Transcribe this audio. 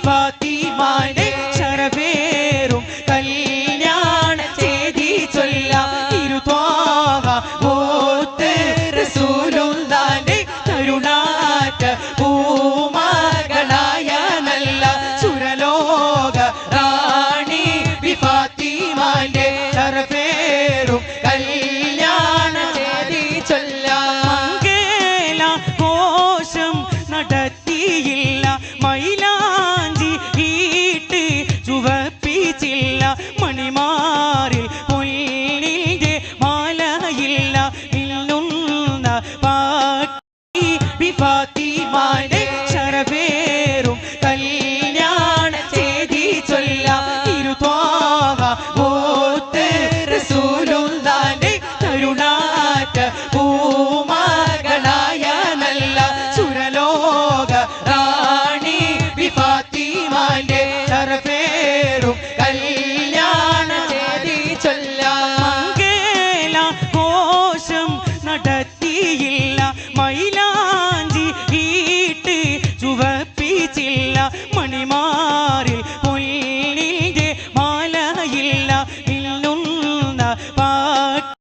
ഫാത്തിമാന്റെ ശരഫേറും കല്യാണ ചേതി ചൊല്ലാം തിരുത്വാഹ മൂത്ത് റസൂലുള്ളാന്റെ കരുണാറ്റ പൂമകളായ നല്ല സുരലോക റാണി ഫാത്തിമാന്റെ ശരഫേറും കല്യാണ ചേതി ചൊല്ലാം മംഗല ഘോഷം നടത്തിയില്ല മൈലാഞ്ചി ഈട്ട് ചുവപ്പിച്ചില്ല മണിമാറിൽ പൊന്നിന്റെ മാലയില്ല മിന്നുന്ന പാട്ടി ഫാത്തിമാന്റെ ശരഫേറും കല്യാണ ചേതി ചൊല്ലാം തിരുത്വാഹ മൂത്ത് റസൂലുള്ളാന്റെ കരുണാറ്റ പൂമകളായ നല്ല സുരലോക റാണി ഫാത്തിമാന്റെ ശരഫേറും കല്യാണ ചേതി ചൊല്ലാം മംഗല ഘോഷം നടത്തിയില്ല മൈലാഞ്ചി ഈട്ട് ചുവപ്പിച്ചില്ല മണിമാറിൽ